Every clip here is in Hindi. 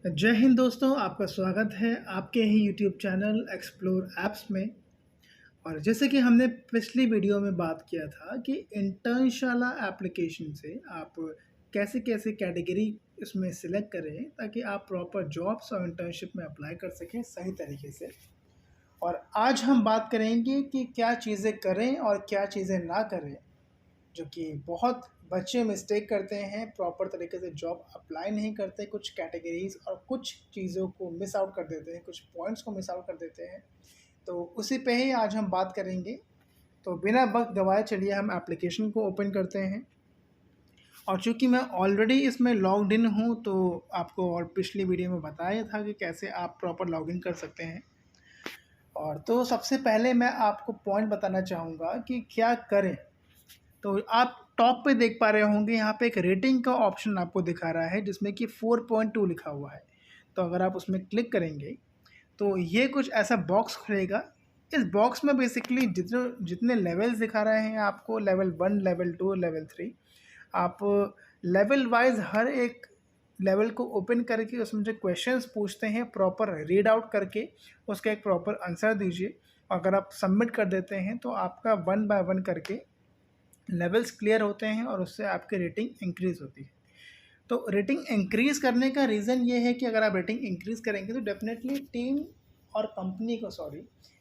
जय हिंद दोस्तों, आपका स्वागत है आपके ही यूट्यूब चैनल एक्सप्लोर ऐप्स में। और जैसे कि हमने पिछली वीडियो में बात किया था कि इंटर्नशाला एप्लीकेशन से आप कैसे कैसे कैटेगरी इसमें सिलेक्ट करें ताकि आप प्रॉपर जॉब्स और इंटर्नशिप में अप्लाई कर सकें सही तरीके से। और आज हम बात करेंगे कि क्या चीज़ें करें और क्या चीज़ें ना करें, जो कि बहुत बच्चे मिस्टेक करते हैं, प्रॉपर तरीके से जॉब अप्लाई नहीं करते, कुछ कैटेगरीज और कुछ चीज़ों को मिस आउट कर देते हैं, कुछ पॉइंट्स को मिस आउट कर देते हैं। तो उसी पे ही आज हम बात करेंगे। तो बिना वक्त गवाए चलिए हम एप्लीकेशन को ओपन करते हैं। और चूंकि मैं ऑलरेडी इसमें लॉग्ड इन हूँ तो आपको और पिछली वीडियो में बताया था कि कैसे आप प्रॉपर लॉगिन कर सकते हैं। और तो सबसे पहले मैं आपको पॉइंट बताना चाहूँगा कि क्या करें। तो आप टॉप पे देख पा रहे होंगे, यहाँ पे एक रेटिंग का ऑप्शन आपको दिखा रहा है जिसमें कि 4.2 लिखा हुआ है। तो अगर आप उसमें क्लिक करेंगे तो ये कुछ ऐसा बॉक्स खुलेगा। इस बॉक्स में बेसिकली जितने जितने लेवल्स दिखा रहे हैं आपको, लेवल 1, लेवल 2, लेवल 3, आप लेवल वाइज हर एक लेवल को ओपन करके उसमें जो क्वेश्चंस पूछते हैं प्रॉपर रीड आउट करके उसका एक प्रॉपर आंसर दीजिए। अगर आप सबमिट कर देते हैं तो आपका 1 बाय 1 करके लेवल्स क्लियर होते हैं और उससे आपकी रेटिंग इंक्रीज़ होती है। तो रेटिंग इंक्रीज़ करने का रीज़न ये है कि अगर आप रेटिंग इंक्रीज़ करेंगे तो डेफिनेटली टीम और कंपनी को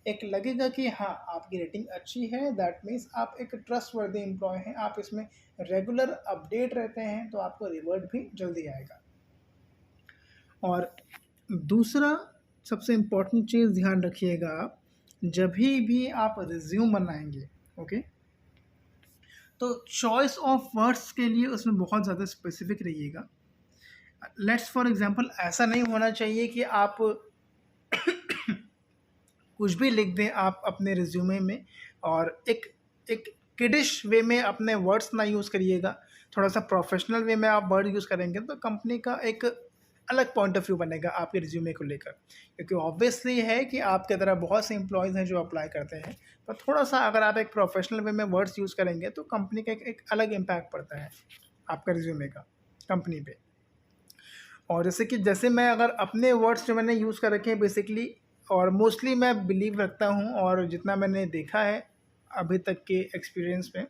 एक लगेगा कि हाँ, आपकी रेटिंग अच्छी है, दैट मीन्स आप एक ट्रस्टवर्दी एम्प्लॉय हैं, आप इसमें रेगुलर अपडेट रहते हैं, तो आपको रिवॉर्ड भी जल्दी आएगा। और दूसरा सबसे इम्पोर्टेंट चीज़ ध्यान रखिएगा, आप जब भी आप रिज्यूम बनाएंगे, ओके, तो चॉइस ऑफ वर्ड्स के लिए उसमें बहुत ज़्यादा स्पेसिफिक रहिएगा। लेट्स फॉर एग्जांपल ऐसा नहीं होना चाहिए कि आप कुछ भी लिख दें आप अपने रिज्यूमे में और एक एक किडिश वे में अपने वर्ड्स ना यूज़ करिएगा। थोड़ा सा प्रोफेशनल वे में आप वर्ड यूज़ करेंगे तो कंपनी का एक अलग पॉइंट ऑफ व्यू बनेगा आपके रिज्यूमे को लेकर, क्योंकि ऑब्वियसली है कि आपके तरह बहुत से एम्प्लॉयज़ हैं जो अप्लाई करते हैं। पर थोड़ा सा अगर आप एक प्रोफेशनल वे में वर्ड्स यूज़ करेंगे तो कंपनी का एक अलग इम्पैक्ट पड़ता है आपका रिज्यूमे का कंपनी पे। और जैसे मैं अगर अपने वर्ड्स जो मैंने यूज़ कर रखे हैं बेसिकली, और मोस्टली मैं बिलीव रखता हूँ और जितना मैंने देखा है अभी तक के एक्सपीरियंस में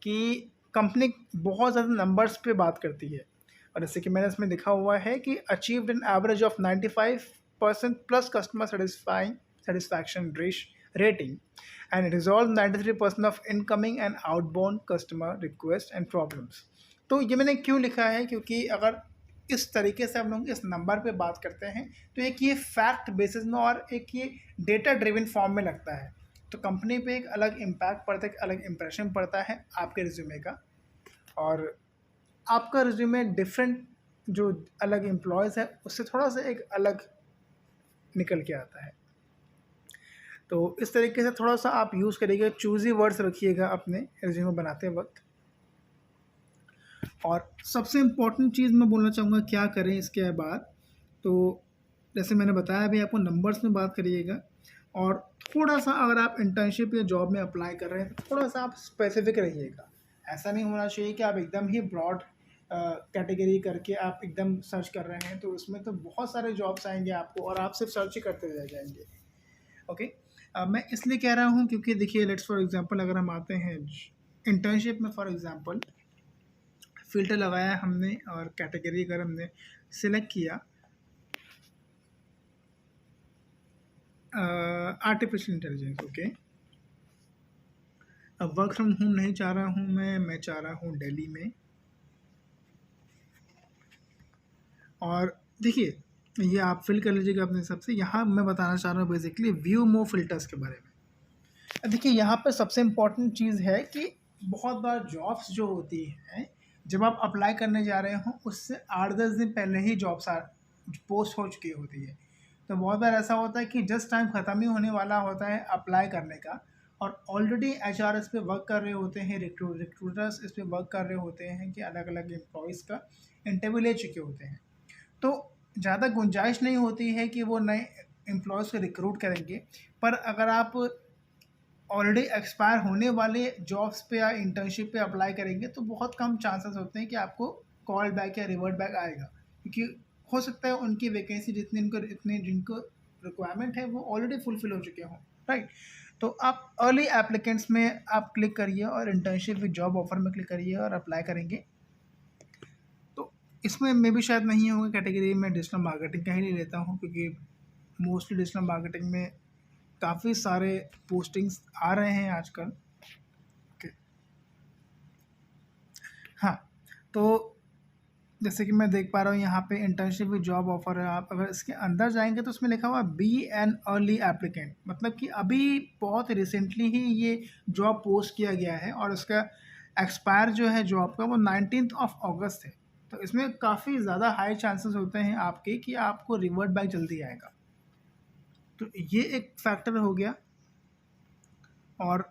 कि कंपनी बहुत ज़्यादा नंबर्स पे बात करती है। और जैसे कि मैंने इसमें लिखा हुआ है कि achieved an average of 95% plus customer satisfaction rating and resolve 93% of incoming and outbound customer request and problems. तो ये मैंने क्यों लिखा है, क्योंकि अगर इस तरीके से हम लोग इस नंबर पे बात करते हैं तो एक ये फैक्ट बेसिस में और एक ये डेटा ड्रिवन फॉर्म में लगता है, तो कंपनी पे एक अलग इम्पैक्ट पड़ता है, एक अलग इम्प्रेशन पड़ता है आपके रिज्यूमे का। और आपका रिज्यूमे डिफरेंट जो अलग एम्प्लॉयज़ है उससे थोड़ा सा एक अलग निकल के आता है। तो इस तरीके से थोड़ा सा आप यूज़ करिएगा, चूज़ी वर्ड्स रखिएगा अपने रिज्यूमे बनाते वक्त। और सबसे इम्पोर्टेंट चीज़ मैं बोलना चाहूँगा क्या करें इसके बाद, तो जैसे मैंने बताया अभी आपको, नंबर्स में बात करिएगा। और थोड़ा सा अगर आप इंटर्नशिप या जॉब में अप्लाई कर रहे हैं तो थोड़ा सा आप स्पेसिफिक रहिएगा। ऐसा नहीं होना चाहिए कि आप एकदम ही ब्रॉड कैटेगरी करके आप एकदम सर्च कर रहे हैं, तो उसमें तो बहुत सारे जॉब्स आएंगे आपको और आप सिर्फ सर्च ही करते रह जाएंगे। ओके, मैं इसलिए कह रहा हूँ क्योंकि देखिए, लेट्स फॉर एग्जांपल अगर हम आते हैं इंटर्नशिप में, फॉर एग्जांपल फ़िल्टर लगाया हमने और कैटेगरी अगर हमने सिलेक्ट किया आर्टिफिशियल इंटेलिजेंस, ओके। अब वर्क फ्रॉम होम नहीं चाह रहा हूँ मैं चाह रहा हूँ दिल्ली में। और देखिए, ये आप फिल कर लीजिएगा अपने हिसाब से। यहाँ मैं बताना चाह रहा हूँ बेसिकली व्यू मोर फिल्टर्स के बारे में। देखिए, यहाँ पर सबसे इम्पॉर्टेंट चीज़ है कि बहुत बार जॉब्स जो होती हैं, जब आप अप्लाई करने जा रहे हो उससे 8-10 दिन पहले ही जॉब्स पोस्ट हो चुकी होती है। तो बहुत बार ऐसा होता है कि जस्ट टाइम ख़त्म ही होने वाला होता है अप्लाई करने का और ऑलरेडी एचआर इस पे वर्क कर रहे होते हैं, रिक्रूटर्स इस पे वर्क कर रहे होते हैं कि अलग अलग एम्प्लॉयज़ का इंटरव्यू ले चुके होते हैं। तो ज़्यादा गुंजाइश नहीं होती है कि वो नए एम्प्लॉयज़ को रिक्रूट करेंगे। पर अगर आप ऑलरेडी एक्सपायर होने वाले जॉब्स पे या इंटर्नशिप पे अप्लाई करेंगे तो बहुत कम चांसेस होते हैं कि आपको कॉल बैक या रिवर्ट बैक आएगा, क्योंकि हो सकता है उनकी वैकेंसी जितनी उनको इतने जिनको रिक्वायरमेंट है वो ऑलरेडी फुलफिल हो चुके हों, राइट। तो आप अर्ली एप्लीकेंट्स में आप क्लिक करिए और इंटर्नशिप विद जॉब ऑफर में क्लिक करिए और अप्लाई करेंगे। तो इसमें मैं भी शायद नहीं होगा कैटेगरी में डिजिटल मार्केटिंग का ही ले लेता हूँ, क्योंकि मोस्टली डिजिटल मार्केटिंग में काफ़ी सारे पोस्टिंग्स आ रहे हैं आजकल। ओके, हाँ, तो जैसे कि मैं देख पा रहा हूँ यहाँ पे इंटर्नशिप विद जॉब ऑफर है। आप अगर इसके अंदर जाएंगे तो उसमें लिखा हुआ बी एन अर्ली एप्लीकेंट, मतलब कि अभी बहुत रिसेंटली ही ये जॉब पोस्ट किया गया है और उसका एक्सपायर जो है जॉब का वो 19 अगस्त है। तो इसमें काफ़ी ज़्यादा हाई चांसेस होते हैं आपके कि आपको रिवर्ट बैक जल्दी आएगा। तो ये एक फैक्टर हो गया। और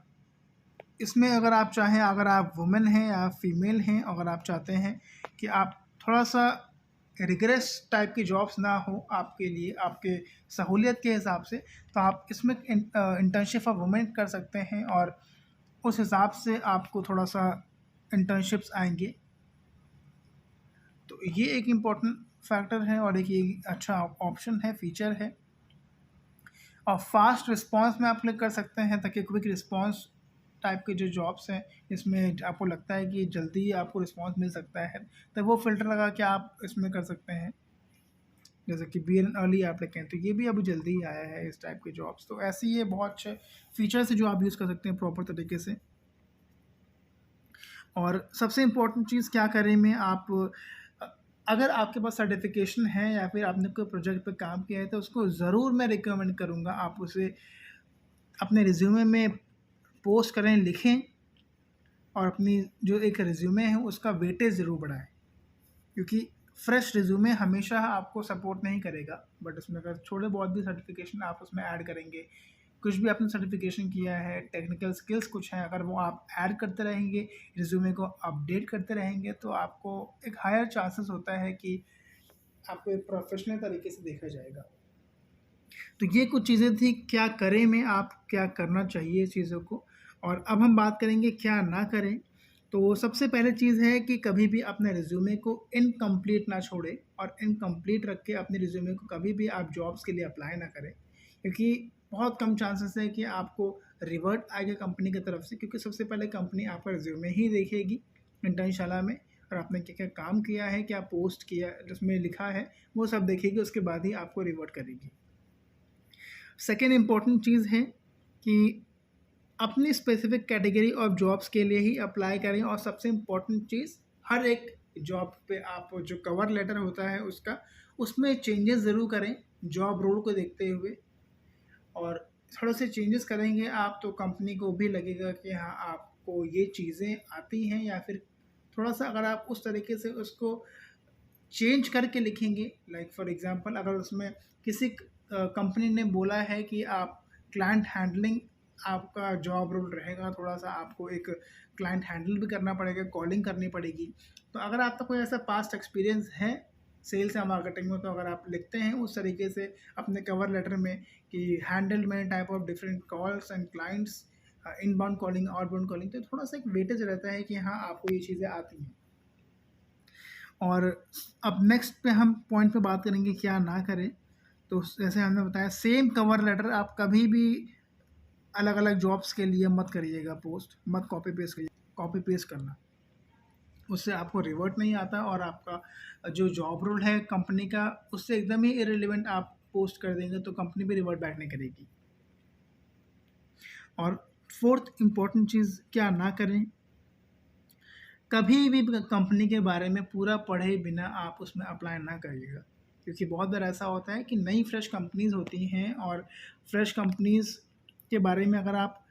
इसमें अगर आप चाहें, अगर आप वुमेन हैं या फीमेल हैं, अगर आप चाहते हैं कि आप थोड़ा सा रिग्रेस टाइप की जॉब्स ना हो आपके लिए, आपके सहूलियत के हिसाब से, तो आप इसमें इंटर्नशिप फॉर वुमेन कर सकते हैं और उस हिसाब से आपको थोड़ा सा इंटर्नशिप्स आएंगे। तो ये एक इम्पॉर्टेंट फैक्टर है और एक ये अच्छा ऑप्शन है, फीचर है। और फास्ट रिस्पांस में आप क्लिक कर सकते हैं ताकि क्विक रिस्पांस टाइप के जो जॉब्स हैं इसमें आपको लगता है कि जल्दी आपको रिस्पांस मिल सकता है, तो वो फ़िल्टर लगा के आप इसमें कर सकते हैं। जैसे कि बी एन अर्ली एप्लीकेंट, तो ये भी अभी जल्दी ही आया है इस टाइप के जॉब्स। तो ऐसे ये बहुत अच्छे फीचर्स है जो आप यूज़ कर सकते हैं प्रॉपर तरीके से। और सबसे इम्पोर्टेंट चीज़ क्या करें में आप, अगर आपके पास सर्टिफिकेशन है या फिर आपने कोई प्रोजेक्ट पे काम किया है तो उसको ज़रूर मैं रिकमेंड करूँगा आप उसे अपने रिज्यूमे में पोस्ट करें, लिखें और अपनी जो एक रिज्यूमे है उसका वेटेज ज़रूर बढ़ाएं, क्योंकि फ्रेश रिज्यूमे हमेशा आपको सपोर्ट नहीं करेगा। बट उसमें अगर थोड़े बहुत भी सर्टिफिकेशन आप उसमें ऐड करेंगे, कुछ भी आपने सर्टिफिकेशन किया है, टेक्निकल स्किल्स कुछ हैं, अगर वो आप ऐड करते रहेंगे, रिज्यूमे को अपडेट करते रहेंगे, तो आपको एक हायर चांसेस होता है कि आपको एक प्रोफेशनल तरीके से देखा जाएगा। तो ये कुछ चीज़ें थी, क्या करें में आप क्या करना चाहिए चीज़ों को। और अब हम बात करेंगे क्या ना करें। तो सबसे पहले चीज़ है कि कभी भी अपने रिज्यूमे को इनकम्प्लीट ना छोड़ें और इनकम्प्लीट रख के अपने रिज्यूमे को कभी भी आप जॉब्स के लिए अप्लाई ना करें, क्योंकि बहुत कम चांसेस है कि आपको रिवर्ट आएगा कंपनी की तरफ से, क्योंकि सबसे पहले कंपनी आपका रिज्यूमे ही देखेगी इंटर्नशाला में और आपने क्या क्या काम किया है, क्या पोस्ट किया जिसमें लिखा है, वो सब देखेगी, उसके बाद ही आपको रिवर्ट करेगी। सेकेंड इम्पॉर्टेंट चीज़ है कि अपनी स्पेसिफिक कैटेगरी ऑफ जॉब्स के लिए ही अप्लाई करें। और सबसे इम्पॉर्टेंट चीज़, हर एक जॉब पे आप जो कवर लेटर होता है उसका, उसमें चेंजेस ज़रूर करें जॉब रोल को देखते हुए। और थोड़े से चेंजेस करेंगे आप तो कंपनी को भी लगेगा कि हाँ आपको ये चीज़ें आती हैं, या फिर थोड़ा सा अगर आप उस तरीके से उसको चेंज करके लिखेंगे। लाइक फॉर एग्जांपल, अगर उसमें किसी कंपनी ने बोला है कि आप क्लाइंट हैंडलिंग आपका जॉब रोल रहेगा, थोड़ा सा आपको एक क्लाइंट हैंडल भी करना पड़ेगा, कॉलिंग करनी पड़ेगी। तो अगर आपका कोई ऐसा पास्ट एक्सपीरियंस है सेल्स या मार्केटिंग में, तो अगर आप लिखते हैं उस तरीके से अपने कवर लेटर में कि handle many type of different calls and clients, inbound calling, outbound calling, तो थोड़ा सा एक वेटेज रहता है कि हाँ आपको ये चीज़ें आती हैं। और अब नेक्स्ट पे हम पॉइंट पे बात करेंगे क्या ना करें। तो जैसे हमने बताया, सेम कवर लेटर आप कभी भी अलग अलग जॉब्स के लिए मत करिएगा पोस्ट, मत कॉपी पेस्ट करिए। कॉपी पेस्ट करना, उससे आपको रिवर्ट नहीं आता और आपका जो जॉब रोल है कंपनी का उससे एकदम ही इरेलीवेंट आप पोस्ट कर देंगे तो कंपनी भी रिवर्ट बैक नहीं करेगी। और फोर्थ इम्पॉर्टेंट चीज़, क्या ना करें, कभी भी कंपनी के बारे में पूरा पढ़े बिना आप उसमें अप्लाई ना करिएगा, क्योंकि बहुत बार ऐसा होता है कि नई फ्रेश कंपनीज़ होती हैं और फ्रेश कंपनीज़ के बारे में अगर आप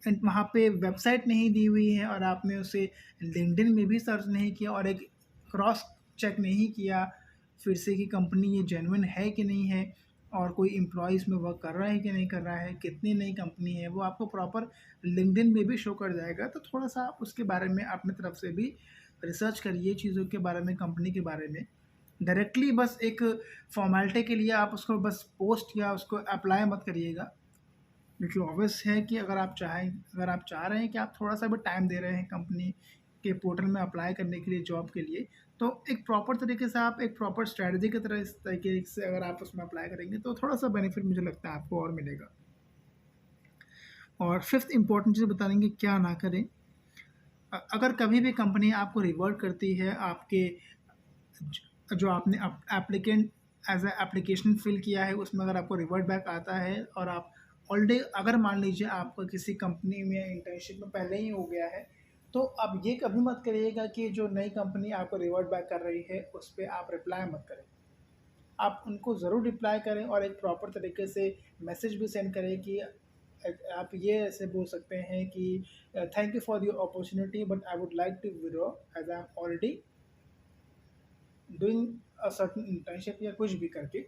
वहाँ पे वेबसाइट नहीं दी हुई है और आपने उसे लिंक्डइन में भी सर्च नहीं किया और एक क्रॉस चेक नहीं किया फिर से कि कंपनी ये जेन्युइन है कि नहीं है और कोई एम्प्लॉय इसमें वर्क कर रहा है कि नहीं कर रहा है, कितनी नई कंपनी है, वो आपको प्रॉपर लिंक्डइन में भी शो कर जाएगा। तो थोड़ा सा आप उसके बारे में अपनी तरफ से भी रिसर्च करिए चीज़ों के बारे में, कंपनी के बारे में। डायरेक्टली बस एक फॉर्मेलिटी के लिए आप उसको बस पोस्ट या उसको अप्लाई मत करिएगा, क्योंकि ऑब्वियस है कि अगर आप चाह रहे हैं कि आप थोड़ा सा भी टाइम दे रहे हैं कंपनी के पोर्टल में अप्लाई करने के लिए जॉब के लिए, तो एक प्रॉपर तरीके से आप एक प्रॉपर स्ट्रैटेजी की तरह इस तरीके से अगर आप उसमें अप्लाई करेंगे तो थोड़ा सा बेनिफिट मुझे लगता है आपको और मिलेगा। और फिफ्थ इम्पॉर्टेंट चीज़ बता देंगे क्या ना करें। अगर कभी भी कंपनी आपको रिवर्ट करती है आपके जो आपने applicant as a application fill किया है उसमें अगर आपको रिवर्ट बैक आता है और आप ऑलरेडी अगर मान लीजिए आपका किसी कंपनी में इंटर्नशिप में पहले ही हो गया है, तो अब ये कभी मत करिएगा कि जो नई कंपनी आपको रिवर्ट बैक कर रही है उस पर आप रिप्लाई मत करें। आप उनको ज़रूर रिप्लाई करें और एक प्रॉपर तरीके से मैसेज भी सेंड करें कि आप ये ऐसे बोल सकते हैं कि thank you for your opportunity but I would like to withdraw as I am already doing a certain internship या कुछ भी करके,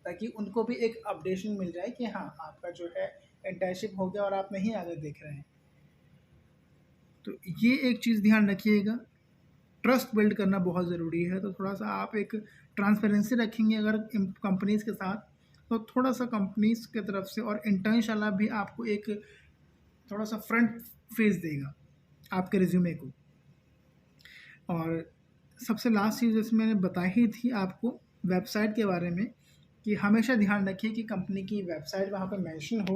ताकि उनको भी एक अपडेशन मिल जाए कि हाँ आपका जो है इंटर्नशिप हो गया और आप नहीं आगे देख रहे हैं। तो ये एक चीज़ ध्यान रखिएगा, ट्रस्ट बिल्ड करना बहुत ज़रूरी है। तो थोड़ा सा आप एक ट्रांसपेरेंसी रखेंगे अगर कंपनीज़ के साथ, तो थोड़ा सा कंपनीज़ की तरफ से और इंटर्नशाला भी आपको एक थोड़ा सा फ्रंट फेस देगा आपके रिज्यूमे को। और सबसे लास्ट चीज़ जैसे मैंने बताई ही थी आपको वेबसाइट के बारे में, कि हमेशा ध्यान रखिए कि कंपनी की वेबसाइट वहाँ पे मेंशन हो।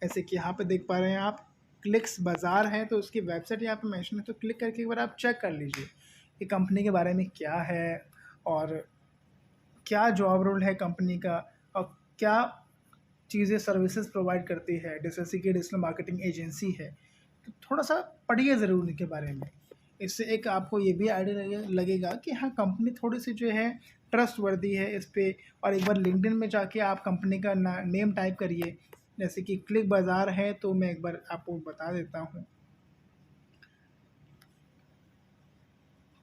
जैसे कि यहाँ पे देख पा रहे हैं आप क्लिक्स बाज़ार है, तो उसकी वेबसाइट यहाँ पे मेंशन है, तो क्लिक करके एक बार आप चेक कर लीजिए कि कंपनी के बारे में क्या है और क्या जॉब रोल है कंपनी का और क्या चीज़ें सर्विसेज प्रोवाइड करती है। जैसे कि डिजिटल मार्केटिंग एजेंसी है, तो थोड़ा सा पढ़िए ज़रूर इनके बारे में। इससे एक आपको ये भी आइडिया लगेगा कि हाँ कंपनी थोड़ी सी जो है ट्रस्ट वर्दी है इस पर। और एक बार लिंक्डइन में जाके आप कंपनी का नेम टाइप करिए, जैसे कि क्लिक बाज़ार है, तो मैं एक बार आपको बता देता हूँ।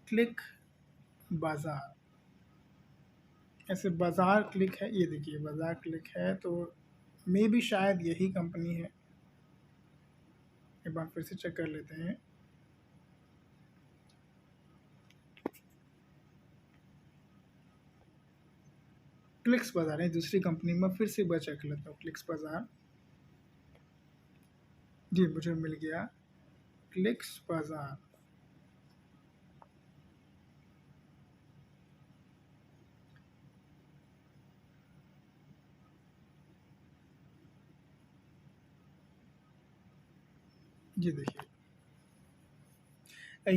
क्लिक बाज़ार, ऐसे बाज़ार क्लिक है, ये देखिए बाज़ार क्लिक है, तो मे भी शायद यही कंपनी है। एक बार फिर से चेक कर लेते हैं। क्लिक्स बाज़ार है दूसरी कंपनी में, फिर से एक बार चेक कर लेता हूँ। क्लिक्स बाज़ार, जी मुझे मिल गया क्लिक्स बाज़ार। जी देखिए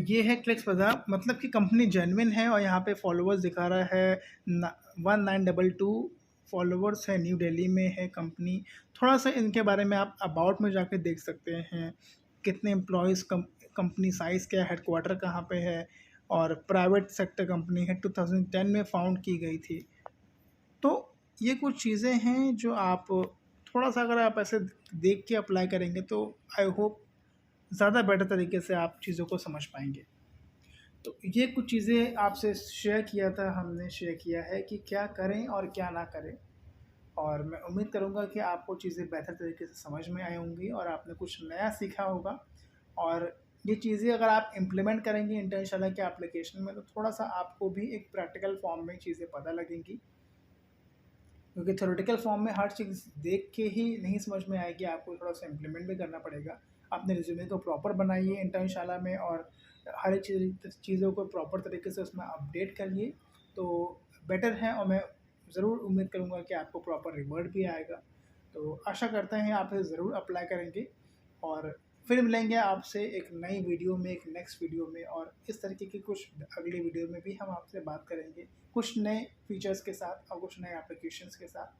ये है क्लिक्स बाज़ार, मतलब कि कंपनी जेन्युइन है और यहाँ पे फॉलोअर्स दिखा रहा है 1922 फॉलोअर्स है, न्यू दिल्ली में है कंपनी। थोड़ा सा इनके बारे में आप अबाउट में जाके देख सकते हैं, कितने एम्प्लॉयज़ कंपनी साइज़ क्या है, हेडक्वार्टर कहाँ पे है, और प्राइवेट सेक्टर कंपनी है, 2010 में फाउंड की गई थी। तो ये कुछ चीज़ें हैं जो आप थोड़ा सा अगर आप ऐसे देख के अप्लाई करेंगे तो आई होप ज़्यादा बेटर तरीके से आप चीज़ों को समझ पाएंगे। तो ये कुछ चीज़ें आपसे शेयर किया था, हमने शेयर किया है कि क्या करें और क्या ना करें। और मैं उम्मीद करूँगा कि आपको चीज़ें बेहतर तरीके से समझ में आई होंगी और आपने कुछ नया सीखा होगा। और ये चीज़ें अगर आप इम्प्लीमेंट करेंगे इंटर्नशाला के एप्लीकेशन में, तो थोड़ा सा आपको भी एक प्रैक्टिकल फॉर्म में चीज़ें पता लगेंगी, क्योंकि थ्योरेटिकल फॉर्म में हर चीज़ देख के ही नहीं समझ में आएगी, आपको थोड़ा सा इम्प्लीमेंट भी करना पड़ेगा। अपने रिज्यूमे को प्रॉपर बनाइए इंटर्नशाला में और हर एक चीज़ों को प्रॉपर तरीके से उसमें अपडेट करिए, तो बेटर है। और मैं ज़रूर उम्मीद करूँगा कि आपको प्रॉपर रिवॉर्ड भी आएगा। तो आशा करते हैं आप ज़रूर अप्लाई करेंगे और फिर मिलेंगे आपसे एक नई वीडियो में, एक नेक्स्ट वीडियो में, और इस तरीके की कुछ अगली वीडियो में भी हम आपसे बात करेंगे कुछ नए फीचर्स के साथ और कुछ नए एप्लीकेशंस के साथ।